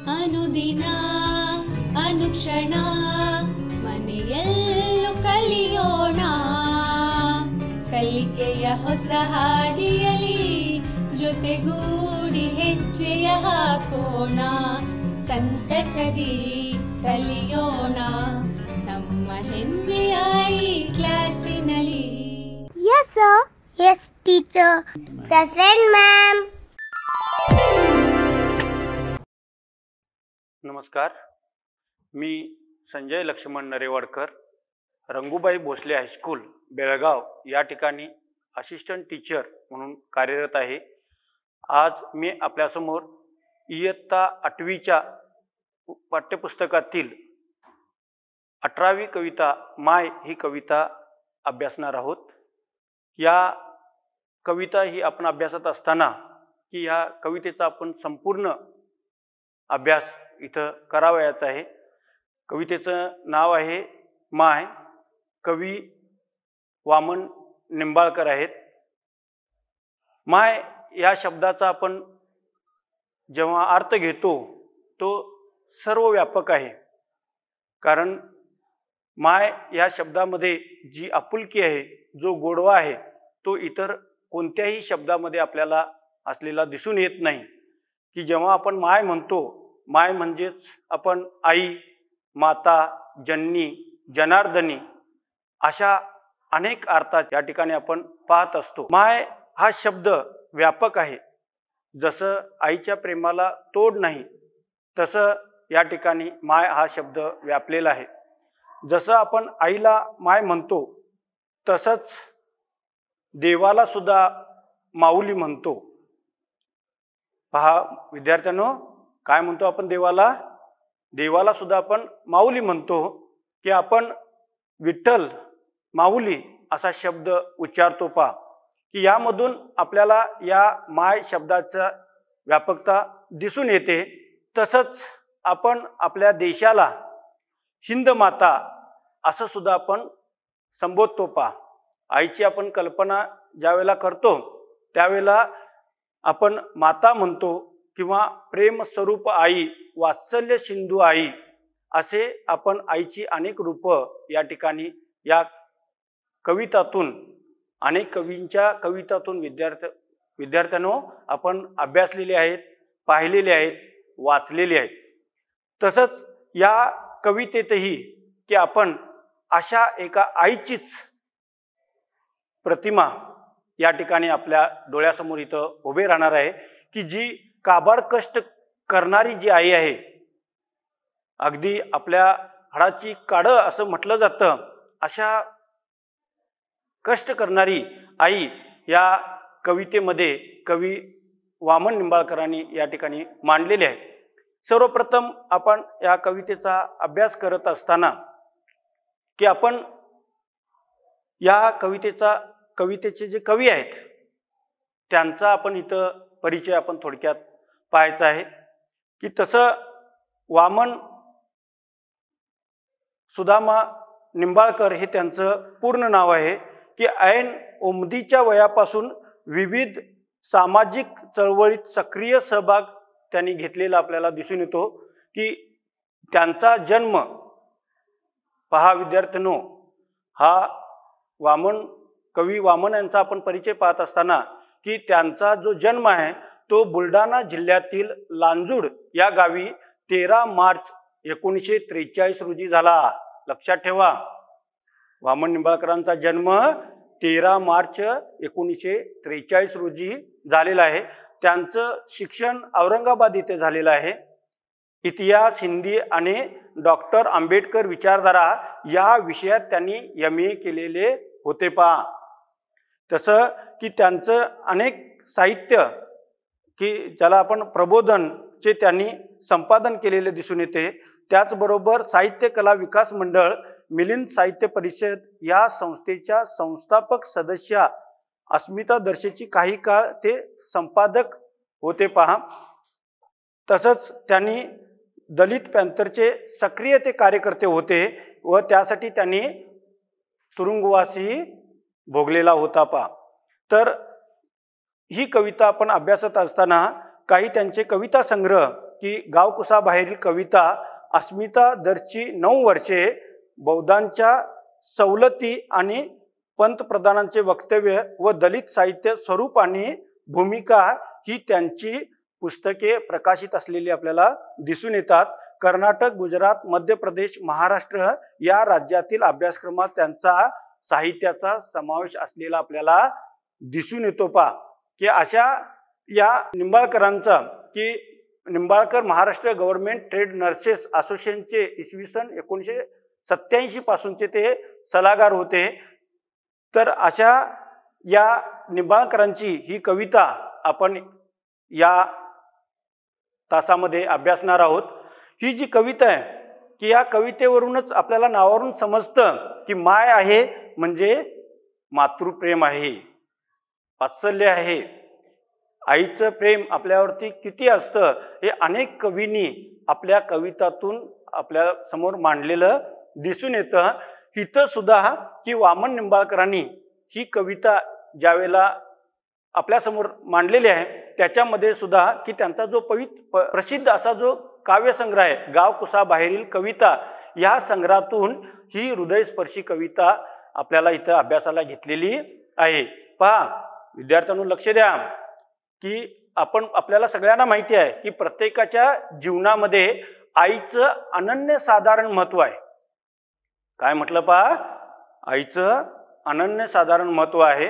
ಅನುದಿನ ಅನುಕ್ಷಣ ಮನೆಯಲ್ಲೂ ಕಲಿಯೋಣ ಕಲಿಕೆಯ ಹೊಸ ಹಾದಿಯಲಿ ಜೊತೆಗೂಡಿ ಹೆಜ್ಜೆಯ ಹಾಕೋಣ ಸಂತಸದಿ ಕಲಿಯೋಣ ನಮ್ಮ ಹೆಮ್ಮೆಯ ಈ ಕ್ಲಾಸಿನಲ್ಲಿ. Yes sir. Yes teacher. Present ma'am. नमस्कार, मी संजय लक्ष्मण नरेवाडकर, रंगूबाई भोसले हायस्कूल बेळगाव या ठिकाणी असिस्टंट टीचर म्हणून कार्यरत आहे. आज मी आपल्यासमोर इयत्ता 8वीच्या पाठ्यपुस्तकातील 18वी कविता माय ही कविता अभ्यासणार आहोत. या कविता ही आपण अभ्यासत असताना की ह्या कवितेचा आपण संपूर्ण अभ्यास इथं करावयाचा आहे. कवितेचं नाव आहे माय. कवी वामन निंबाळकर आहेत. माय या शब्दाचा आपण जेव्हा अर्थ घेतो तो सर्वव्यापक आहे. कारण माय या शब्दामध्ये जी आपुलकी आहे, जो गोडवा आहे, तो इतर कोणत्याही शब्दामध्ये आपल्याला असलेला दिसून येत नाही. की जेव्हा आपण माय म्हणतो, माय म्हणजेच आपण आई, माता, जननी, जनार्दनी अशा अनेक अर्थात या ठिकाणी आपण पाहत असतो. माय हा शब्द व्यापक आहे. जसं आईच्या प्रेमाला तोड नाही, तसं या ठिकाणी माय हा शब्द व्यापलेला आहे. जसं आपण आईला माय म्हणतो, तसंच देवाला सुद्धा माऊली म्हणतो. पहा विद्यार्थ्यांनो, काय म्हणतो आपण देवाला? देवाला सुद्धा आपण माऊली म्हणतो. की आपण विठ्ठल, माऊली असा शब्द उच्चारतो. पहा की यामधून आपल्याला या माय शब्दाचा व्यापकता दिसून येते. तसंच आपण आपल्या देशाला हिंद माता असं सुद्धा आपण संबोधतो. पहा आईची आपण कल्पना ज्यावेळेला करतो त्यावेळेला आपण माता म्हणतो किंवा प्रेम स्वरूप आई, वात्सल्य सिंधू आई असे आपण आईची अनेक रूपं या ठिकाणी या कवितातून, अनेक कवींच्या कवितातून विद्यार्थ्यांनो आपण अभ्यासलेले आहेत, पाहिलेले आहेत, वाचलेले आहेत. तसंच या कवितेतही की आपण अशा एका आईचीच प्रतिमा या ठिकाणी आपल्या डोळ्यासमोर इथं उभे राहणार आहे. की जी काबाड कष्ट करणारी जी आई आहे, अगदी आपल्या हाडाची काडं असं म्हटलं जातं, अशा कष्ट करणारी आई या कवितेमध्ये कवी वामन निंबाळकरांनी या ठिकाणी मांडलेली आहे. सर्वप्रथम आपण या कवितेचा अभ्यास करत असताना की आपण या कवितेचे जे कवी आहेत त्यांचा आपण इथं परिचय आपण थोडक्यात पाहायचा आहे. की तसं वामन सुदामा निंबाळकर हे त्यांचं पूर्ण नाव आहे. की ऐन उमदीच्या वयापासून विविध सामाजिक चळवळीत सक्रिय सहभाग त्यांनी घेतलेला आपल्याला दिसून येतो. की त्यांचा जन्म पहा विद्यार्थ्यांनो, हा कवी वामन यांचा आपण परिचय पाहत असताना की त्यांचा जो जन्म आहे तो बुलढाणा जिल्ह्यातील लांजूड या गावी 13 मार्च 1943 रोजी झाला. लक्षात ठेवा, वामन निंबाळकरांचा जन्म 13 मार्च 1943 रोजी झालेला आहे. त्यांचं शिक्षण औरंगाबाद येथे झालेलं आहे. इतिहास, हिंदी आणि डॉक्टर आंबेडकर विचारधारा या विषयात त्यांनी MA केलेले होते. पहा तसं की त्यांचं अनेक साहित्य की ज्याला आपण प्रबोधनचे त्यांनी संपादन केलेले दिसून येते. त्याचबरोबर साहित्य कला विकास मंडळ, मिलिंद साहित्य परिषद या संस्थेच्या संस्थापक सदस्य अस्मिता दर्शेची काही काळ ते संपादक होते. पहा तसंच त्यांनी दलित पॅंथरचे सक्रिय ते कार्यकर्ते होते व त्यासाठी त्यांनी तुरुंगवासी भोगलेला होता. पहा तर ही कविता आपण अभ्यासत असताना काही त्यांचे कविता संग्रह की गावकुसाबाहेरील कविता, अस्मिता दरची 9 वर्षे, बौद्धांच्या सवलती आणि पंतप्रधानांचे वक्तव्य व दलित साहित्य स्वरूप आणि भूमिका ही त्यांची पुस्तके प्रकाशित असलेली आपल्याला दिसून येतात. कर्नाटक, गुजरात, मध्य प्रदेश, महाराष्ट्र या राज्यातील अभ्यासक्रमात त्यांचा साहित्याचा समावेश असलेला आपल्याला दिसून येतो. की अशा या निंबाळकरांचा की Nimbalkar Maharashtra government trade nurses असोसिएशनचे इसवी सन 1987 पासूनचे ते सल्लागार होते. तर अशा या निंबाळकरांची ही कविता आपण या तासामध्ये अभ्यासणार आहोत. ही जी कविता आहे की या कवितेवरूनच आपल्याला नावावरून समजतं की माय आहे म्हणजे मातृप्रेम आहे, वात्सल्य आहे. आईचं प्रेम आपल्यावरती किती असतं हे अनेक कवींनी आपल्या कवितातून आपल्या समोर मांडलेलं दिसून येतं. इथं सुद्धा की वामन निंबाळकरांनी ही कविता ज्यावेळेला आपल्या समोर मांडलेली आहे त्याच्यामध्ये सुद्धा की त्यांचा जो प्रसिद्ध असा जो काव्यसंग्रह आहे गावकुसाबाहेरील कविता, या संग्रहातून ही हृदयस्पर्शी कविता आपल्याला इथं अभ्यासाला घेतलेली आहे. पहा विद्यार्थ्यांनो, लक्ष द्या की आपल्याला सगळ्यांना माहिती आहे की प्रत्येकाच्या जीवनामध्ये आईचं अनन्यसाधारण महत्व आहे. काय म्हटलं पहा, आईचं अनन्यसाधारण महत्व आहे.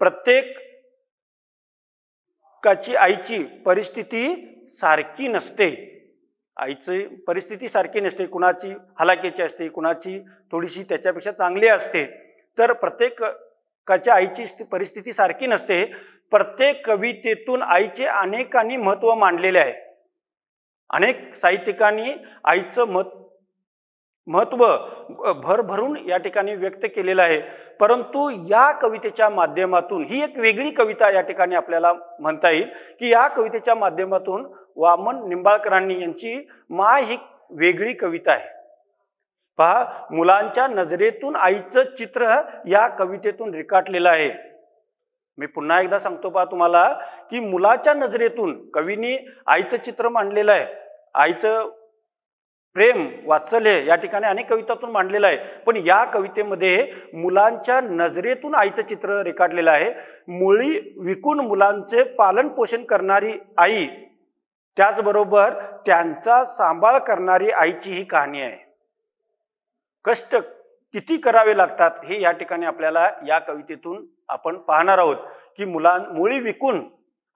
प्रत्येकाची आईची परिस्थिती सारखी नसते. आईची परिस्थिती सारखी नसते, कुणाची हलाखीची असते, कुणाची थोडीशी त्याच्यापेक्षा चांगली असते. तर प्रत्येकाच्या आईची परिस्थिती सारखी नसते. प्रत्येक कवितेतून आईचे अनेकांनी महत्व मांडलेले आहे. अनेक साहित्यिकांनी आईचं महत्व भरभरून या ठिकाणी व्यक्त केलेलं आहे. परंतु या कवितेच्या माध्यमातून ही एक वेगळी कविता या ठिकाणी आपल्याला म्हणता येईल की या कवितेच्या माध्यमातून वामन निंबाळकरांनी यांची माय ही वेगळी कविता आहे. पहा, मुलांच्या नजरेतून आईचं चित्र या कवितेतून रेखाटलेलं आहे. मी पुन्हा एकदा सांगतो पहा तुम्हाला की मुलाच्या नजरेतून कवींनी आईचं चित्र मांडलेलं आहे. आईचं प्रेम, वात्सल्य या ठिकाणी अनेक कवितातून मांडलेलं आहे. पण या कवितेमध्ये मुलांच्या नजरेतून आईचं चित्र रेखाटलेलं आहे. मुळी विकून मुलांचे पालन पोषण करणारी आई, त्याचबरोबर त्यांचा सांभाळ करणारी आईची ही कहाणी आहे. कष्ट किती करावे लागतात हे या ठिकाणी आपल्याला या कवितेतून आपण पाहणार आहोत की मुळी विकून.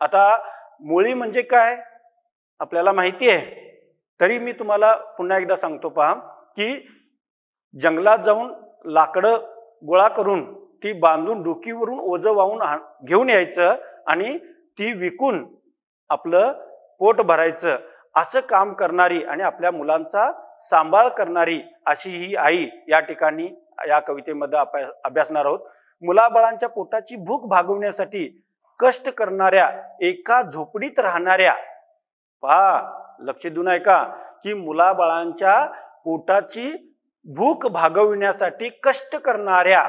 आता मुळी म्हणजे काय आपल्याला माहिती आहे, तरी मी तुम्हाला पुन्हा एकदा सांगतो पहा की जंगलात जाऊन लाकडं गोळा करून ती बांधून डोकीवरून ओझं वाहून घेऊन यायचं आणि ती विकून आपलं पोट भरायचं, असं काम करणारी आणि आपल्या मुलांचा सांभाळ करणारी अशी ही आई या ठिकाणी या कवितेमध्ये अभ्यासणार आहोत. मुलाबाळांच्या पोटाची भूक भागवण्यासाठी कष्ट करणाऱ्या, एका झोपडीत राहणाऱ्या, पहा लक्ष देऊन ऐका की मुलाबाळांच्या पोटाची भूक भागविण्यासाठी कष्ट करणाऱ्या,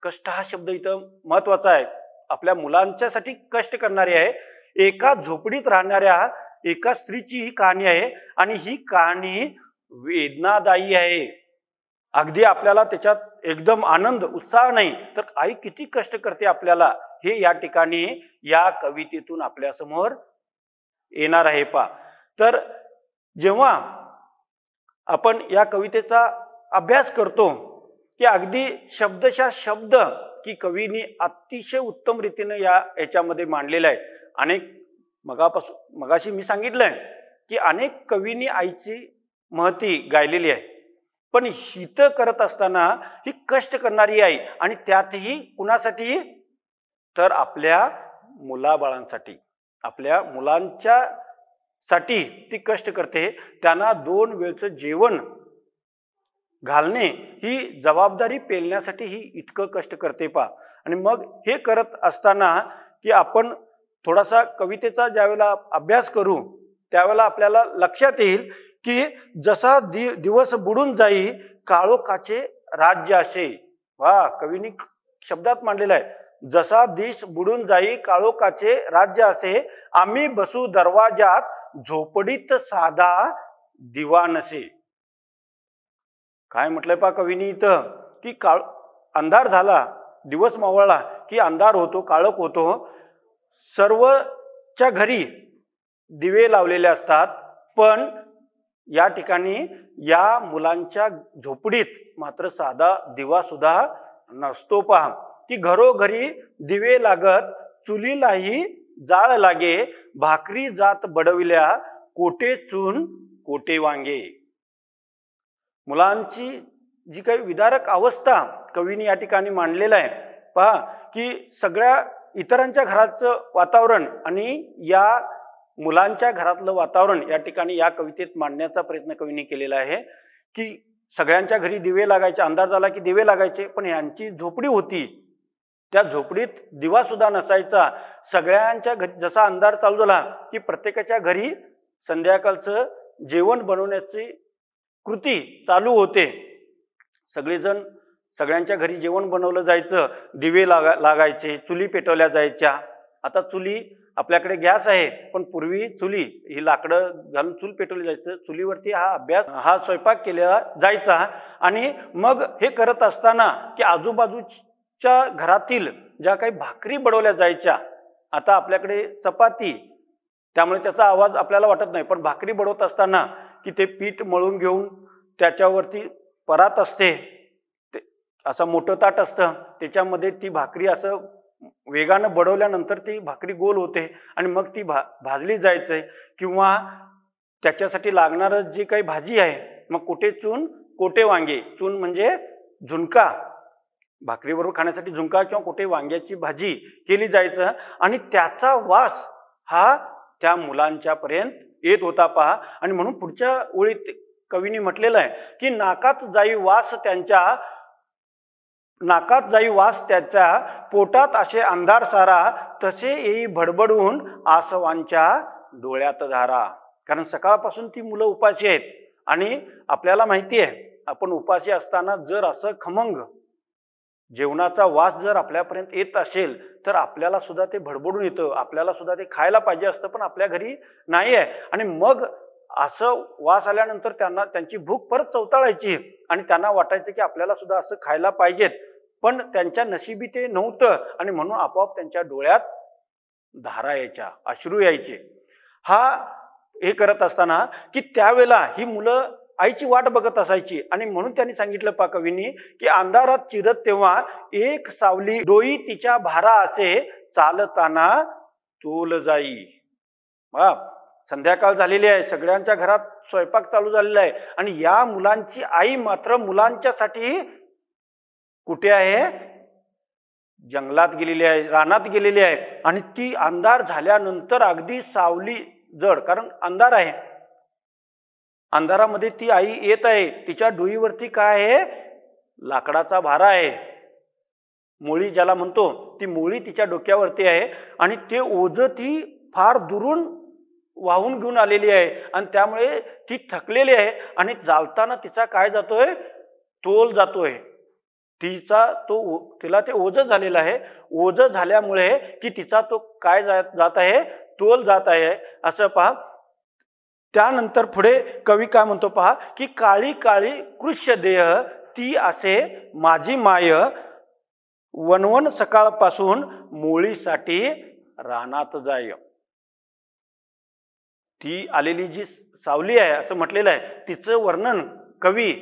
कष्ट हा शब्द इथं महत्वाचा आहे. आपल्या मुलांच्यासाठी कष्ट करणारी आहे. एका झोपडीत राहणाऱ्या एका स्त्रीची ही कहाणी आहे आणि ही कहाणी वेदनादायी आहे. अगदी आपल्याला त्याच्यात एकदम आनंद उत्साह नाही, तर आई किती कष्ट करते आपल्याला हे या ठिकाणी या कवितेतून आपल्या समोर येणार आहे. पहा, तर जेव्हा आपण या कवितेचा अभ्यास करतो की अगदी शब्दशः शब्द की कवींनी अतिशय उत्तम रीतीने याच्यामध्ये मांडलेला आहे. अनेक मगाशी मी सांगितलंय की अनेक कवींनी आईची महती गायलेली आहे. पण हित करत असताना ही कष्ट करणारी आई, आणि त्यातही कुणासाठी, तर आपल्या मुलाबाळांसाठी, आपल्या मुलांच्या साठी ती कष्ट करते. त्यांना 2 वेळचं जेवण घालणे ही जबाबदारी पेलण्यासाठी ही इतकं कष्ट करते पहा. आणि मग हे करत असताना की आपण थोडासा कवितेचा ज्यावेळेला अभ्यास करू त्यावेळेला आपल्याला लक्षात येईल की जसा दिवस बुडून जाई काळोखाचे राज्य असे. वा, कवींनी शब्दात मांडलेला आहे, जसा दिस बुडून जाई काळोखाचे राज्य असे, आम्ही बसू दरवाजात झोपडीत साधा दिवा नसे. काय म्हटलंय पा कवीनी इथं की अंधार झाला, दिवस मावळला की अंधार होतो, काळोख होतो. सर्वच्या घरी दिवे लावलेले असतात, पण या ठिकाणी या मुलांच्या झोपडीत मात्र साधा दिवा सुद्धा नसतो. पहा की घरोघरी दिवे लागत, चुलीलाही जाळ लागे, भाकरी जात बडविल्या, कोटे चून कोटे वांगे. मुलांची जी काही विदारक अवस्था कवीने या ठिकाणी मांडलेलं आहे. पहा की सगळ्या इतरांच्या घराचं वातावरण आणि या मुलांच्या घरातलं वातावरण या ठिकाणी या कवितेत मांडण्याचा प्रयत्न कवीने केलेला आहे. की सगळ्यांच्या घरी दिवे लागायचे, अंधार झाला की दिवे लागायचे, पण यांची झोपडी होती, त्या झोपडीत दिवा सुद्धा नसायचा. सगळ्यांच्या घरी जसा अंधार चालू झाला की प्रत्येकाच्या घरी संध्याकाळचं जेवण बनवण्याची कृती चालू होते. सगळेजण सगळ्यांच्या घरी जेवण बनवलं जायचं, दिवे लागायचे, चुली पेटवल्या जायच्या. आता चुली आपल्याकडे गॅस आहे, पण पूर्वी चुली ही लाकडं घालून चूल पेटवली जायचं. चुलीवरती हा स्वयंपाक केला जायचा. आणि मग हे करत असताना की आजूबाजूच्या घरातील ज्या काही भाकरी बडवल्या जायच्या, आता आपल्याकडे चपाती त्यामुळे त्याचा आवाज आपल्याला वाटत नाही, पण भाकरी बडवत असताना की ते पीठ मळून घेऊन त्याच्यावरती परात असते, असं मोठं ताट असतं, त्याच्यामध्ये ती भाकरी असं वेगानं बडवल्यानंतर ती भाकरी गोल होते आणि मग ती भाजली जायचे. किंवा त्याच्यासाठी लागणारं जी काही भाजी आहे, मग कोटे चून कोटे वांगे. चून म्हणजे झुणका, भाकरीबरोबर खाण्यासाठी झुणका किंवा कोटे वांग्याची भाजी केली जायचं. आणि त्याचा वास हा त्या मुलांच्या पर्यंत येत होता. पहा आणि म्हणून पुढच्या ओळीत कवीने म्हटलेलं आहे की नाकात जाई वास त्याच्या, पोटात असे अंधार सारा, तसे येई भडबडून आसवांच्या डोळ्यात धारा. कारण सकाळपासून ती मुलं उपाशी आहेत आणि आपल्याला माहिती आहे, आपण उपाशी असताना जर असं खमंग जेवणाचा वास जर आपल्यापर्यंत येत असेल तर आपल्याला सुद्धा ते भडबडून येतं, आपल्याला सुद्धा ते खायला पाहिजे असतं, पण आपल्या घरी नाही आहे. आणि मग असं वास आल्यानंतर त्यांची भूक परत चवताळायची आणि त्यांना वाटायचं की आपल्याला सुद्धा असं खायला पाहिजेत, पण त्यांच्या नशिबी ते नव्हतं आणि म्हणून आपोआप त्यांच्या डोळ्यात धारा यायच्या, अश्रू यायचे. हे करत असताना की त्यावेळेला ही मुलं आईची वाट बघत असायची. आणि म्हणून त्यांनी सांगितलं पा कवींनी की अंधारात चिरत तेव्हा एक सावली, डोई तिच्या भारा असे, चालताना तोल जाई. संध्याकाळ झालेली आहे, सगळ्यांच्या घरात स्वयंपाक चालू झालेला आहे आणि या मुलांची आई मात्र मुलांच्यासाठी कुठे आहे? जंगलात गेलेली आहे, रानात गेलेली आहे. आणि ती अंधार झाल्यानंतर अगदी सावली जड, कारण अंधार आहे, अंधारामध्ये ती आई येत आहे. तिच्या डोईवरती काय आहे? लाकडाचा भारा आहे, मोळी ज्याला म्हणतो, ती मोळी तिच्या डोक्यावरती आहे. आणि ते ओझं ती फार दुरून वाहून घेऊन आलेली आहे आणि त्यामुळे ती थकलेली आहे. आणि चालताना तिचा काय जातोय? तोल जातोय. तिला ते ओझं झालेलं आहे. ओझं झाल्यामुळे की तिचा तो काय जात आहे? तोल जात आहे. असं पहा. त्यानंतर पुढे कवी काय म्हणतो पहा की काळी काळी कृष्य देह, ती असे माझी माय, वनवन सकाळपासून मोळीसाठी रानात जाय. ती आलेली जी सावली आहे असं म्हटलेलं आहे, तिचं वर्णन कवी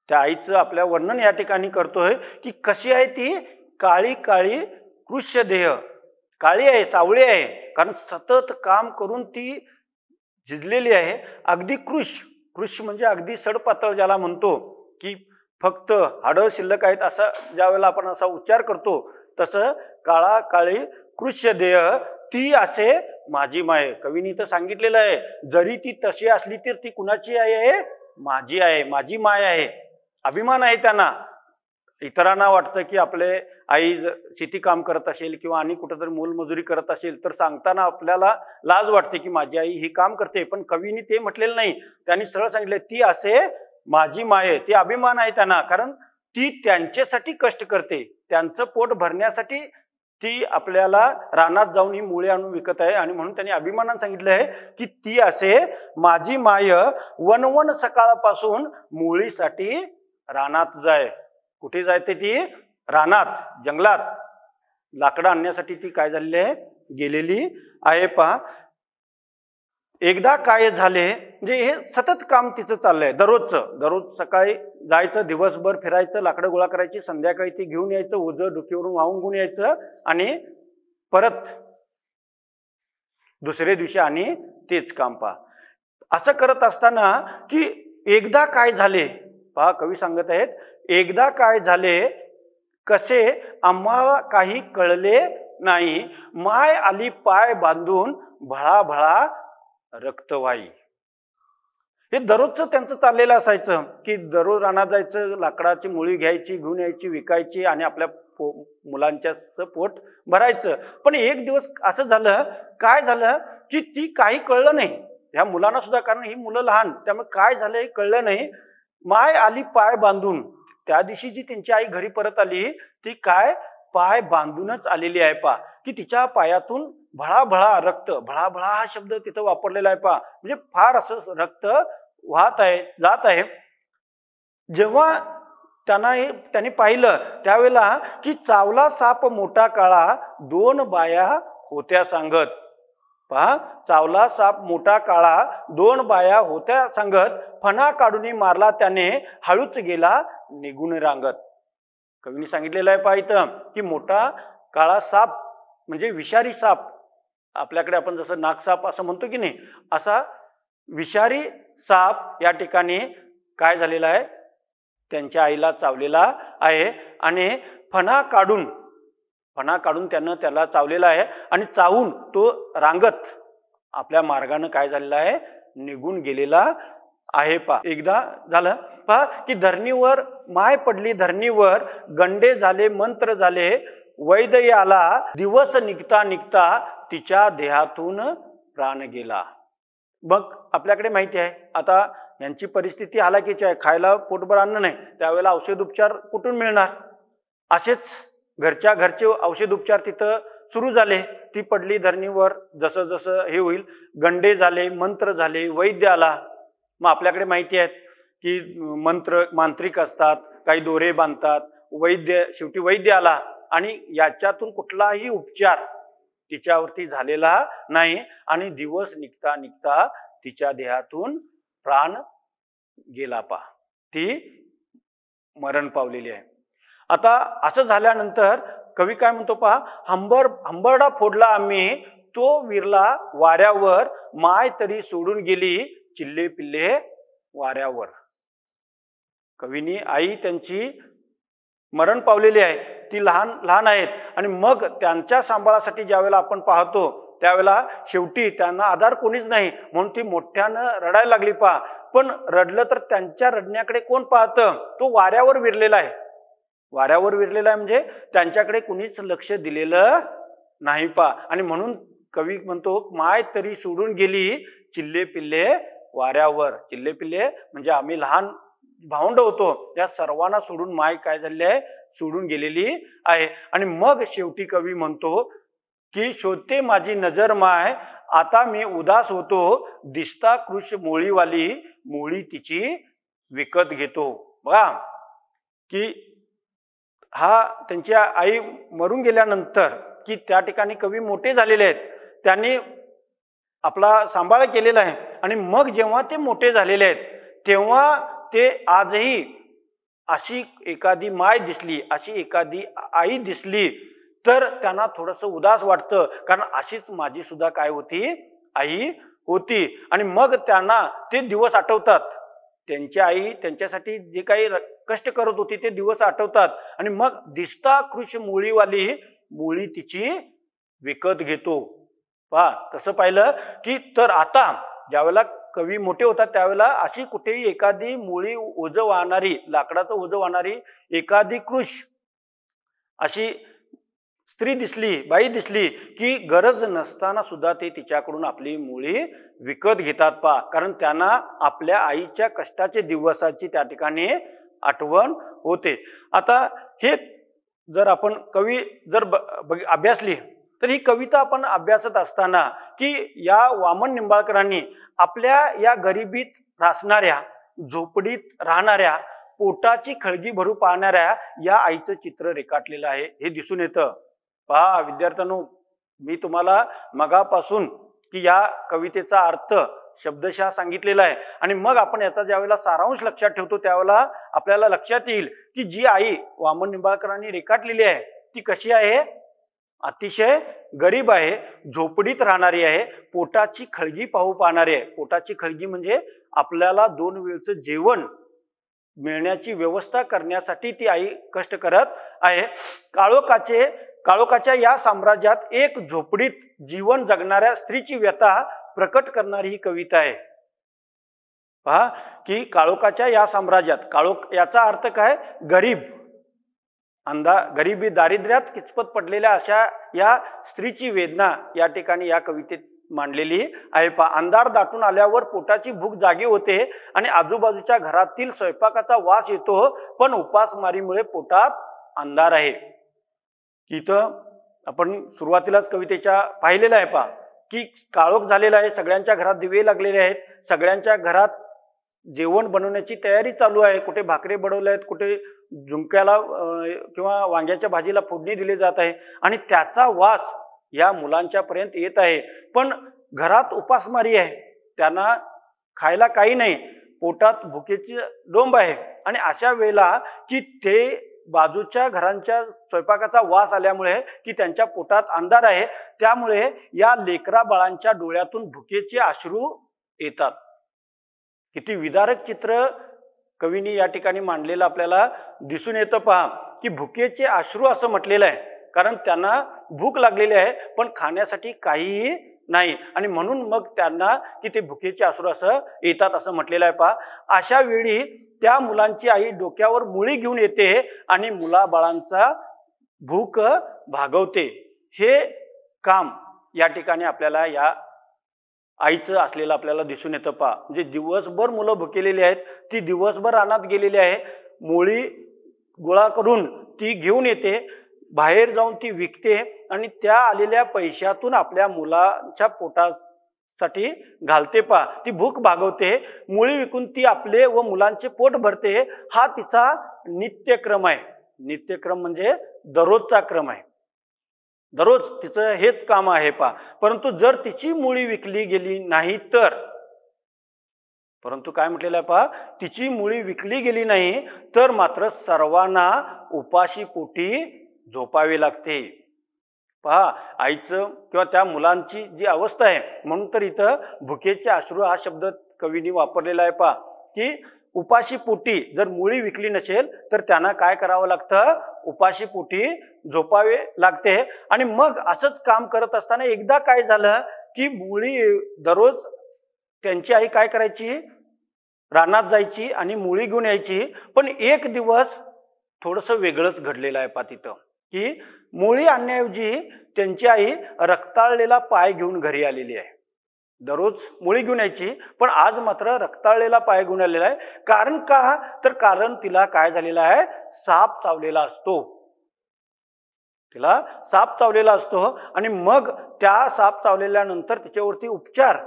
त्या आईचं आपल्या वर्णन या ठिकाणी करतोय की कशी आहे ती? काळी काळी कृष्य देह, काळी आहे, सावळी आहे, कारण सतत काम करून ती झिजलेली आहे. अगदी कृश म्हणजे अगदी सडपातळ ज्याला म्हणतो की फक्त हाडं शिल्लक आहेत, असा ज्या वेळेला आपण असा उच्चार करतो तसं काळा काळी कृष्य देह, ती असे माझी माय. कवीने तर सांगितलेलं आहे, जरी ती तशी असली तर ती कुणाची आहे? माझी आहे, माझी माय आहे. अभिमान आहे त्यांना. इतरांना वाटतं की आपले आई शेती काम करत असेल किंवा आणि कुठेतरी मोलमजुरी करत असेल तर सांगताना आपल्याला लाज वाटते की माझी आई ही काम करते, पण कवीने ते म्हटलेलं नाही. त्यांनी सरळ सांगितले ती असे माझी माय. ती अभिमान आहे त्यांना, कारण ती त्यांच्यासाठी कष्ट करते, त्यांचं पोट भरण्यासाठी ती आपल्याला रानात जाऊन ही मुळे आणून विकत आहे आणि म्हणून त्यांनी अभिमानाने सांगितलं आहे की ती असे माझी माय वनवन सकाळपासून मुळीसाठी रानात जाय. कुठे जायते ती? रानात, जंगलात लाकडं आणण्यासाठी ती काय झालेली आहे? गेलेली आहे. पहा, एकदा काय झाले म्हणजे हे सतत काम तिचं चाललंय दररोजचं. दररोज सकाळी जायचं, दिवसभर फिरायचं, लाकडं गोळा करायची, संध्याकाळी ती घेऊन यायचं, ओझं डोक्यावरून वाहून घेऊन यायचं आणि परत दुसऱ्या दिवशी आणि तेच काम. पहा, असं करत असताना की एकदा काय झाले, पहा कवी सांगत आहेत, एकदा काय झाले कसे आम्हाला काही कळले नाही, माय आली पाय बांधून भळाभळा रक्त वाई. हे दररोजचं त्यांचं चाललेलं असायचं की दररोज रानात जायचं, लाकडाची मुळी घ्यायची, घेऊन यायची, विकायची आणि आपल्या मुलांच्या पोट भरायचं. पण एक दिवस असं झालं, काय झालं की ती काही कळलं नाही ह्या मुलांना सुद्धा, कारण ही मुलं लहान, त्यामुळे काय झालं हे कळलं नाही. माय आली पाय बांधून, त्या दिवशी जी त्यांची आई घरी परत आली ती काय पाय बांधूनच आलेली आहे. पा की तिच्या पायातून भळाभळा रक्त, भळाभळा हा शब्द तिथं वापरलेला आहे. पा म्हणजे फार असं रक्त वाहत आहे, जात आहे. जेव्हा त्यांनी पाहिलं त्यावेळेला की चावला साप मोठा काळा, दोन बाया होत्या सांगत. पहा, चावला साप मोठा काळा, दोन बाया होत्या सांगत, फणा काढून मारला त्याने, हळूच गेला निघून रांगत. कवीने सांगितलेलं आहे पहा इथं की मोठा काळा साप म्हणजे विषारी साप, आपल्याकडे आपण जसं नागसाप असं म्हणतो की नाही, असा विषारी साप या ठिकाणी काय झालेला आहे, त्यांच्या आईला चावलेला आहे. आणि फणा काढून त्याला चावलेला आहे आणि चावून तो रांगत आपल्या मार्गाने काय झालेला आहे, निघून गेलेला आहे. पा एकदा झालं पहा की धरणीवर माय पडली, धरणीवर गंडे झाले, मंत्र झाले, वैद्य आला, दिवस निघता निघता तिच्या देहातून प्राण गेला. मग आपल्याकडे माहिती आहे आता यांची परिस्थिती हालाकीची आहे, खायला पोटभर अन्न नाही, त्यावेळेला औषध उपचार कुठून मिळणार? असेच घरचे औषध उपचार तिथं सुरू झाले. ती पडली धरणीवर, जसं जसं हे होईल, गंडे झाले, मंत्र झाले, वैद्य आला. मग आपल्याकडे माहिती आहे की मांत्रिक असतात, काही दोरे बांधतात, शेवटी वैद्य आला आणि याच्यातून कुठलाही उपचार तिच्यावरती झालेला नाही आणि दिवस निघता निघता तिच्या देहातून प्राण गेला. पा ती मरण पावलेली आहे. आता असं झाल्यानंतर कवी काय म्हणतो पहा, हंबरडा फोडला आम्ही, तो विरला वाऱ्यावर, माय तरी सोडून गेली चिल्ले पिल्ले वाऱ्यावर. कवीनी आई त्यांची मरण पावलेली आहे, ती लहान आहेत आणि मग त्यांच्या सांभाळासाठी ज्यावेळेला आपण पाहतो त्यावेळेला शेवटी त्यांना आधार कोणीच नाही म्हणून ती मोठ्यानं रडायला लागली. पहा, पण रडलं तर त्यांच्या रडण्याकडे कोण पाहतं? तो वाऱ्यावर विरलेला आहे. वाऱ्यावर विरलेला आहे म्हणजे त्यांच्याकडे कुणीच लक्ष दिलेलं नाही. पहा, आणि म्हणून कवी म्हणतो माय तरी सोडून गेली चिल्ले पिल्ले वाऱ्यावर. चिल्ले पिल्ले म्हणजे आम्ही लहान भावंड होतो, या सर्वांना सोडून माय काय झालेली आहे, सोडून गेलेली आहे. आणि मग शेवटी कवी म्हणतो की शोधते माझी नजर माय, आता मी उदास होतो, दिसता कृष मोळीवाली, मोळी तिची विकत घेतो. बघा की हा त्यांची आई मरून गेल्यानंतर की त्या ठिकाणी कवी मोठे झालेले आहेत, त्यांनी आपला सांभाळ केलेला आहे आणि मग जेव्हा ते मोठे झालेले आहेत तेव्हा ते आजही अशी एखादी माय दिसली, अशी एखादी आई दिसली तर त्यांना थोडंसं उदास वाटतं, कारण अशीच माझी सुद्धा काय होती, आई होती. आणि मग त्यांना ते दिवस आठवतात, त्यांची आई त्यांच्यासाठी जे काही कष्ट करत होती ते दिवस आठवतात. आणि मग दिसता कृष मोळीवाली, मोळी तिची विकत घेतो. पहा, तसं पाहिलं की तर आता ज्यावेळेला कवी मोठे होतात त्यावेळेला अशी कुठेही एखादी मोळी ओझं वाहणारी, लाकडाचं ओझं वाहणारी एखादी कृष अशी स्त्री दिसली, बाई दिसली की गरज नसताना सुद्धा ते तिच्याकडून आपली मुळी विकत घेतात. पहा, कारण त्यांना आपल्या आईच्या कष्टाचे दिवसाची त्या ठिकाणी आठवण होते. आता हे जर आपण कवी जर अभ्यासली तर ही कविता आपण अभ्यासत असताना की या वामन निंबाळकरांनी आपल्या या गरिबीत रासणाऱ्या, झोपडीत राहणाऱ्या, पोटाची खळगी भरू पाहणाऱ्या या आईचं चित्र रेखाटलेलं आहे हे दिसून येतं. पहा विद्यार्थ्यांनो, मी तुम्हाला मगापासून की या कवितेचा अर्थ शब्दशः सांगितलेला आहे आणि मग आपण याचा ज्यावेळेला सारांश लक्षात ठेवतो त्यावेळेला आपल्याला लक्षात येईल की जी आई वामन निंबाळकरांनी रेखाटलेली आहे ती कशी आहे. अतिशय गरीब आहे, झोपडीत राहणारी आहे, पोटाची खळगी पाहू पाहणारी आहे. पोटाची खळगी म्हणजे आपल्याला 2 वेळचं जेवण मिळण्याची व्यवस्था करण्यासाठी ती आई कष्ट करत आहे. काळोखाच्या या साम्राज्यात एक झोपडीत जीवन जगणाऱ्या स्त्रीची व्यथा प्रकट करणारी ही कविता आहे. पहा की काळोखाच्या या साम्राज्यात, काळोख याचा अर्थ काय, गरीब, गरिबी, दारिद्र्यात किचपत पडलेल्या अशा या स्त्रीची वेदना या ठिकाणी या कवितेत मांडलेली आहे. पहा, अंधार दाटून आल्यावर पोटाची भूक जागी होते आणि आजूबाजूच्या घरातील स्वयंपाकाचा वास येतो, पण उपासमारीमुळे पोटात अंधार आहे. इथं आपण सुरुवातीलाच कवितेच्या पाहिलेलं आहे. पहा की काळोख झालेला आहे, सगळ्यांच्या घरात दिवे लागलेले आहेत, सगळ्यांच्या घरात जेवण बनवण्याची तयारी चालू आहे. कुठे भाकरी बनवले आहेत, कुठे झुंक्याला किंवा वांग्याच्या भाजीला फोडणी दिली जात आहे आणि त्याचा वास या मुलांच्या पर्यंत येत आहे. पण घरात उपासमारी आहे, त्यांना खायला काही नाही, पोटात भुकेची डोंब आहे आणि अशा वेळेला की ते बाजूच्या घरांच्या स्वयंपाकाचा वास आल्यामुळे की त्यांच्या पोटात अंधार आहे, त्यामुळे या लेकरा बाळांच्या डोळ्यातून भुकेचे अश्रू येतात. किती विदारक चित्र कवीने या ठिकाणी मांडलेलं आपल्याला दिसून येतं. पहा की भुकेचे अश्रू असं म्हटलेलं आहे कारण त्यांना भूक लागलेली आहे पण खाण्यासाठी काहीही नाही आणि म्हणून मग त्यांना की ते भुकेचे अश्रू असं येतात असं म्हटलेलं आहे. पहा, अशा वेळी त्या मुलांची आई डोक्यावर मुळी घेऊन येते आणि मुलाबाळांचा भूक भागवते. हे काम या ठिकाणी आपल्याला या आईचं असलेलं आपल्याला दिसून येतं. पहा, म्हणजे दिवसभर मुलं भुकेलेली आहेत, ती दिवसभर रानात गेलेली आहे, मोळी गोळा करून ती घेऊन येते, बाहेर जाऊन ती विकते आणि त्या आलेल्या पैशातून आपल्या मुलाच्या पोटासाठी घालते. पहा, ती भूक भागवते, मुळी विकून ती आपले व मुलांचे पोट भरते. हा तिचा नित्यक्रम आहे. नित्यक्रम म्हणजे दररोजचा क्रम आहे, दररोज तिचं हेच काम आहे. पहा, परंतु जर तिची मुळी विकली गेली नाही तर, परंतु काय म्हटलेलं आहे पहा, तिची मुळी विकली गेली नाही तर मात्र सर्वांना उपाशी पोटी झोपावे लागते. पहा, आईचं किंवा त्या मुलांची जी अवस्था आहे, म्हणून तर इथं भुकेचे अश्रू हा शब्द कवीने वापरलेला आहे. पहा की उपाशी पोटी जर मुळी विकली नसेल तर त्यांना काय करावं लागतं, उपाशी पोटी झोपावे लागते. आणि मग असंच काम करत असताना एकदा काय झालं की मुळी दररोज त्यांची आई काय करायची, रानात जायची आणि मुळी घेऊन यायची. पण एक दिवस थोडंसं वेगळंच घडलेलं आहे. पहा तिथं की मुळी आणण्याऐवजी त्यांची आई रक्ताळलेला पाय घेऊन घरी आलेली आहे. दररोज मुळी घेऊन यायची पण आज मात्र रक्ताळलेला पाय घेऊन आलेला आहे. कारण का, तर कारण तिला काय झालेलं आहे, साप चावलेला असतो, तिला साप चावलेला असतो आणि मग त्या साप चावलेल्यानंतर तिच्यावरती उपचार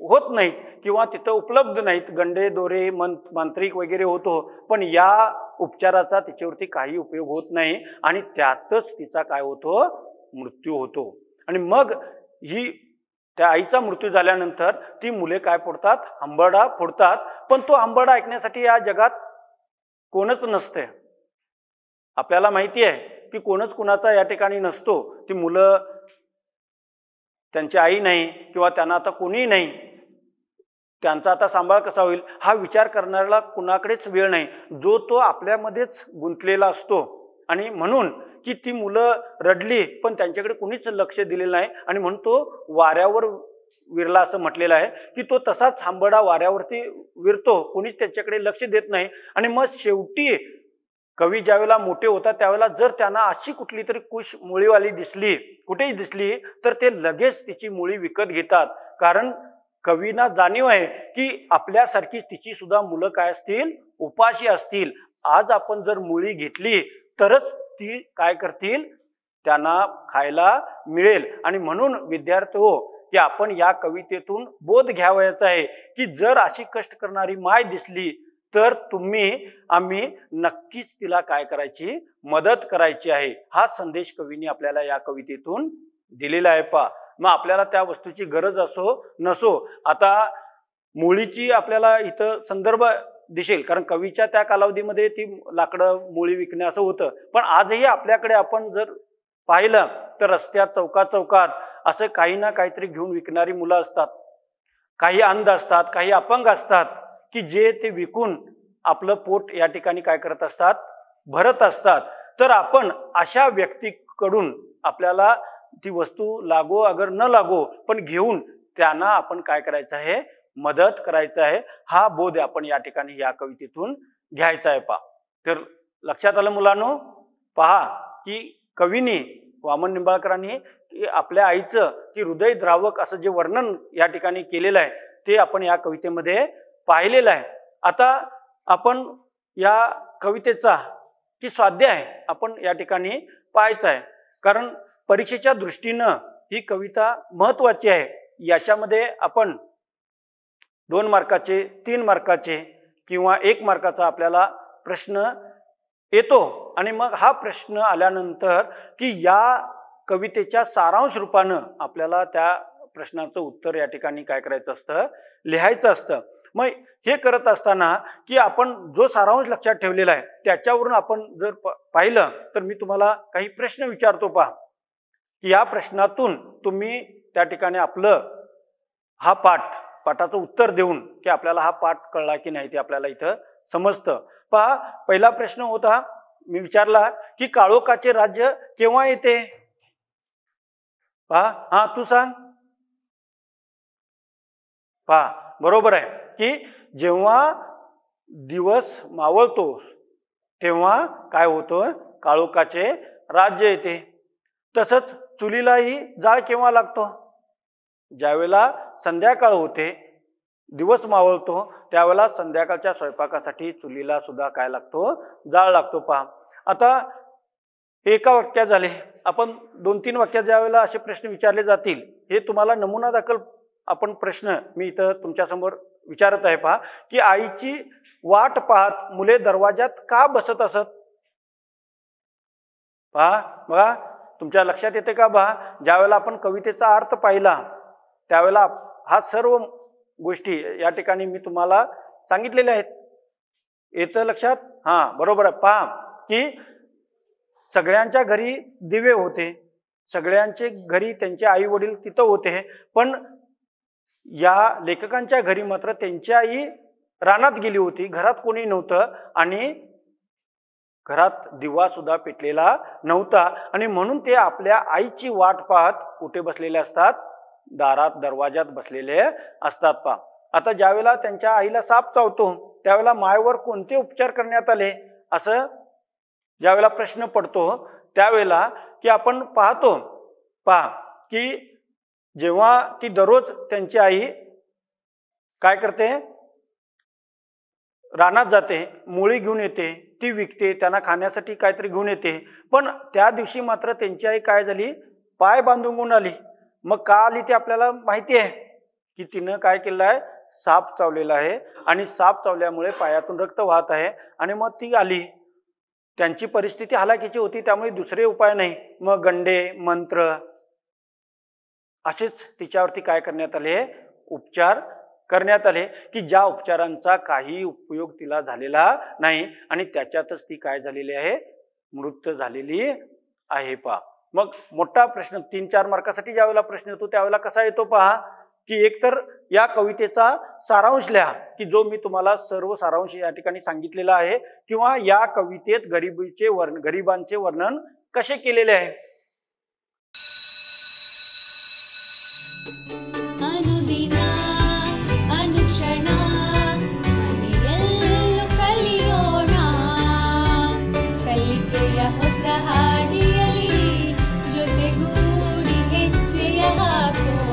होत नाहीत किंवा तिथं उपलब्ध नाहीत, गंडे दोरे मांत्रिक वगैरे होतो, पण या उपचाराचा तिच्यावरती काही उपयोग होत नाही आणि त्यातच तिचा काय होतो, मृत्यू होतो. आणि मग ही त्या आईचा मृत्यू झाल्यानंतर ती मुले काय फोडतात, हंबरडा फोडतात. पण तो हंबरडा ऐकण्यासाठी या जगात कोणच नसते. आपल्याला माहिती आहे की कोणच कुणाचा या ठिकाणी नसतो. ती मुलं, त्यांची आई नाही किंवा त्यांना आता कोणीही नाही, त्यांचा आता सांभाळ कसा होईल हा विचार करणाऱ्याला कुणाकडेच वेळ नाही. जो तो आपल्यामध्येच गुंतलेला असतो आणि म्हणून की ती मुलं रडली पण त्यांच्याकडे कुणीच लक्ष दिलेलं नाही आणि म्हणून तो वाऱ्यावर विरला असं म्हटलेलं आहे की तो तसाच हंबरडा वाऱ्यावरती विरतो, कुणीच त्याच्याकडे लक्ष देत नाही. आणि मग शेवटी कवी ज्यावेळेला मोठे होतात त्यावेळेला जर त्यांना अशी कुठली तरी कुश मुळीवाली दिसली, कुठेही दिसली, तर ते लगेच तिची मुळी विकत घेतात. कारण कवींना जाणीव आहे की आपल्यासारखीच तिची सुद्धा मुलं काय असतील, उपाशी असतील आज आपण जर मुळी घेतली तरच ती काय करतील, त्यांना खायला मिळेल. आणि म्हणून विद्यार्थी हो, की आपण या कवितेतून बोध घ्यावयाचा आहे की जर अशी कष्ट करणारी माय दिसली तर आम्ही नक्कीच तिला काय करायची, मदत करायची आहे. हा संदेश कवीने आपल्याला या कवितेतून दिलेला आहे. पहा, मग आपल्याला त्या वस्तूची गरज असो नसो, आता मुळीची आपल्याला इथं संदर्भ दिसेल, कारण कवीच्या त्या कालावधीमध्ये ती लाकडं मुळी विकणे असं होतं. पण आजही आपल्याकडे आपण जर पाहिलं तर रस्त्यात चौकात असं काही ना काहीतरी घेऊन विकणारी मुलं असतात. काही अंध असतात, काही अपंग असतात की जे ते विकून आपलं पोट या ठिकाणी काय करत असतात, भरत असतात. तर आपण अशा व्यक्तीकडून आपल्याला ती वस्तू लागो अगर न लागो पण घेऊन त्यांना आपण काय करायचं आहे, मदत करायचं आहे. हा बोध आपण या ठिकाणी या कवितेतून घ्यायचा आहे. पहा, तर लक्षात आलं मुलांनो. पहा की कवीने वामन निंबाळकरांनी आपल्या आईचं की हृदयद्रावक असं जे वर्णन या ठिकाणी केलेलं आहे ते आपण या कवितेमध्ये पाहिलेलं आहे. आता आपण या कवितेचा की स्वाध्याय आपण या ठिकाणी पाहायचा आहे, कारण परीक्षेच्या दृष्टीनं ही कविता महत्वाची आहे. याच्यामध्ये आपण 2 मार्काचे, 3 मार्काचे किंवा 1 मार्काचा आपल्याला प्रश्न येतो. आणि मग हा प्रश्न आल्यानंतर की या कवितेच्या सारांश रूपानं आपल्याला त्या प्रश्नाचं उत्तर या ठिकाणी काय करायचं असतं, लिहायचं असतं. मग हे करत असताना की आपण जो सारांश लक्षात ठेवलेला आहे त्याच्यावरून आपण जर पाहिलं तर मी तुम्हाला काही प्रश्न विचारतो. पहा की या प्रश्नातून तुम्ही त्या ठिकाणी आपलं हा पाठाचं उत्तर देऊन की आपल्याला हा पाठ कळला की नाही ते आपल्याला इथं समजतं. पहा, पहिला प्रश्न होता, मी विचारला की काळोखाचे राज्य केव्हा येते. पहा, हा तू सांग. पहा, बरोबर आहे की जेव्हा दिवस मावळतो तेव्हा काय होतं, काळोखाचे राज्य येते. तसंच चुलीलाही जाळ केव्हा लागतो, ज्यावेळेला संध्याकाळ होते, दिवस मावळतो त्यावेळेला संध्याकाळच्या स्वयंपाकासाठी चुलीला सुद्धा काय लागतो, जाळ लागतो. पहा, आता एका वाक्यात झाले. आपण 2-3 वाक्यात ज्यावेळेला असे प्रश्न विचारले जातील, हे तुम्हाला नमुना दाखल आपण प्रश्न मी इथं तुमच्यासमोर विचारत आहे. पहा की आईची वाट पाहत मुले दरवाजात का बसत असत. पहा बघा, तुमच्या लक्षात येते का. पहा, ज्यावेळेला आपण कवितेचा अर्थ पाहिला त्यावेळेला हा सर्व गोष्टी या ठिकाणी मी तुम्हाला सांगितलेल्या आहेत. येतं लक्षात. हा, बरोबर आहे. पहा की सगळ्यांच्या घरी दिवे होते, सगळ्यांचे घरी त्यांचे आई वडील तिथं होते, पण या लेखकांच्या घरी मात्र त्यांची आई रानात गेली होती, घरात कोणी नव्हतं आणि घरात दिवा सुद्धा पेटलेला नव्हता. आणि म्हणून ते आपल्या आईची वाट पाहत कुठे बसलेले असतात, दारात दरवाजात बसलेले असतात. पहा, आता ज्यावेळेला त्यांच्या आईला साप चावतो त्यावेळेला मायवर कोणते उपचार करण्यात आले असं ज्यावेळेला प्रश्न पडतो त्यावेळेला की आपण पाहतो. पहा की जेव्हा ती दररोज त्यांची आई काय करते, रानात जाते, मुळी घेऊन येते, ती विकते, त्यांना खाण्यासाठी काहीतरी घेऊन येते. पण त्या दिवशी मात्र त्यांची आई काय झाली, पाय बांधून आली. मग का आली ते आपल्याला माहिती आहे की तिनं काय केलं आहे, साप चावलेला आहे आणि साप चावल्यामुळे पायातून रक्त वाहत आहे. आणि मग ती आली, त्यांची परिस्थिती हालाकीची होती, त्यामुळे दुसरे उपाय नाही, मग गंडे मंत्र असेच तिच्यावरती काय करण्यात आले, उपचार करण्यात आले की ज्या उपचारांचा काही उपयोग तिला झालेला नाही आणि त्याच्यातच ती काय झालेली आहे, मृत झालेली आहे. पहा, मग मोठा प्रश्न 3-4 मार्कासाठी ज्यावेळेला प्रश्न येतो त्यावेळेला कसा येतो. पहा की एकतर या कवितेचा सारांश लिहा की जो मी तुम्हाला सर्व सारांश या ठिकाणी सांगितलेला आहे, किंवा या कवितेत गरिबांचे वर्णन कसे केलेले आहे. अनुदिना अनुक्षण ಮನೆಯಲ್ಲೂ ಕಲಿಯೋಣ, ಕಲಿಕೆಯ ಹೊಸ ಹಾದಿಯಲ್ಲಿ ಜೊತೆಗೂಡಿ ಹೆಜ್ಜೆಯ ಹಾಕೋಣ.